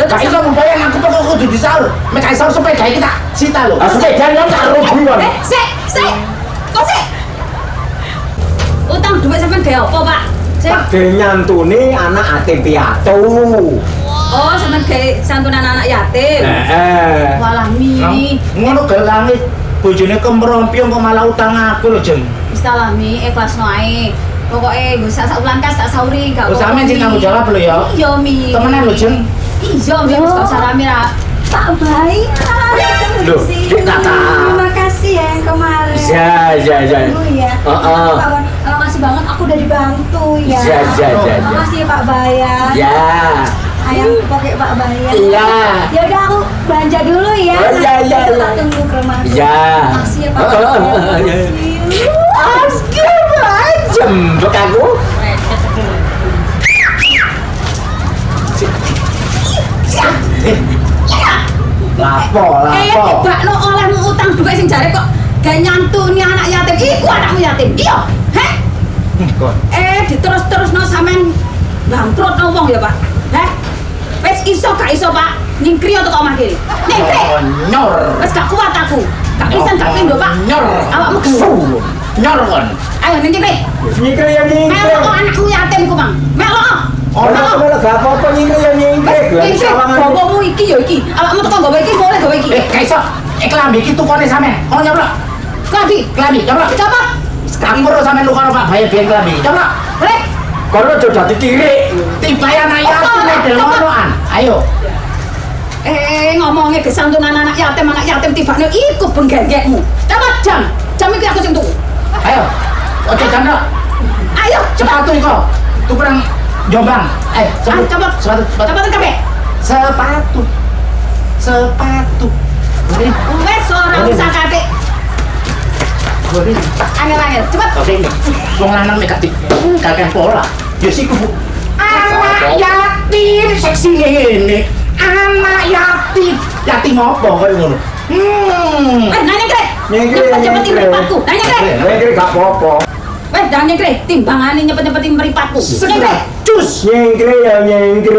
Gak iso membayang aku tuh kudu disaur. Mek iso sepeda iki tak sita lho. Sepeda yo tak rugi kon. Sik. Kok sik? Utang duit sampean gawe apa, Pak? Sik. Tak ge nyantuni anak yatim piatu. Oh, sampean gawe santunan anak yatim. Heeh. Walah Mi. Ngono galange bojone kemrompiong kok malah utang aku lho, Jeng. Wis ta lah Mi, ikhlasno ae. Pokoke nggo sak ulang kas tak sauri gak Terus sampean sing tanggung jawab lho ya. Iya Mi. Temenan lho, Jeng. Iya Mi, wis gak usah rame ra. Tak baik. Loh, Dik Tata. Terima kasih ya yang kemarin. Ya. Oh iya. Heeh. Pak Wan, makasih banget aku udah dibantu ya. Ya. Makasih ya Pak Bayan. Ya. Ayam pakai Pak Bayan. Iya. Ya udah aku belanja dulu ya. Oh, iya. Tak tunggu ke rumah. Ya. Makasih ya Pak Bayan. Jembek aku. Lapo. Bakno olehmu utang duit sing jare kok gak nyantuni anak yatim. Iku anakmu yatim. Iya. Heh. Kok Diterus-terusno sampean bangkrut no wong ya, Pak. Heh. Wis iso gak iso, Pak? Nyingkri atau omah kiri? Nyingkri. nyor. Wis gak kuat aku. Gak bisa gak pindho, Pak. Nyor. Awakmu gesu. Nyor kon. Ayo nyingkri. Nyingkir ya nyingkir. Melok anakku yatim ku, Mang. Melok. Ono kok gak apa-apa nyingkir ya nyingkir. Nyingkri. Bobomu iki ya iki. Awakmu tekan gawe iki boleh gawe iki. Gak iso. Klambi iki tukone sampean. Ono nyoblok. Klambi, coba. Coba. Kampur sampean lu karo Pak Bayar biyen klambi. Coba. Rek. Kono aja dadi tirik. Tibayan anak yatim model ngonoan. Ayo. Ngomongnya kesantunan anak yatim tibane iku benggengekmu. Coba jam iki aku sing tuku. Ayo. Oke, Chandra. Ayo, Sepatu iko. Tukeran Jombang. coba. Coba kabeh. Sepatu. Wes ora usah kabeh. Boleh. Angel-angel, cepet. Oke, wong lanang mek kakek pola. Ya siku, Bu. Anak yatim seksi ngene. Anak yatim. Yatim apa koyo ngono? Nanya kre. Nyingkir. Cepet-cepet mripatku. Nanya kre. Nyingkir gak apa-apa. Wes dan nyengkre, timbangane nyepet-nyepeti mripatku. Nyengkre. Cus. Nyingkir ya nyingkir.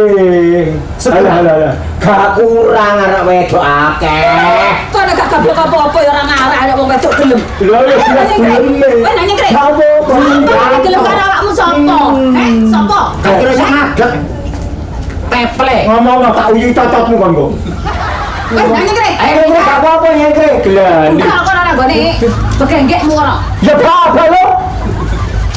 Alah. Gak kurang arek wedok akeh. Kok nek gak gablok apa-apa ya ora ngarek arek wong wedok gelem. Lho ya jelas gelem. Wes nanya kre. Gak apa-apa. Sampai gelem karo awakmu sapa? Sapa? Gak kira iso ngadeg. Teple. Ngomong tak uyi cocotmu kon kok. Nanya kre. Ayo gak apa-apa nyingkir. Gelan. Enggak kok ora nggone begenggekmu ora. Ya apa lo?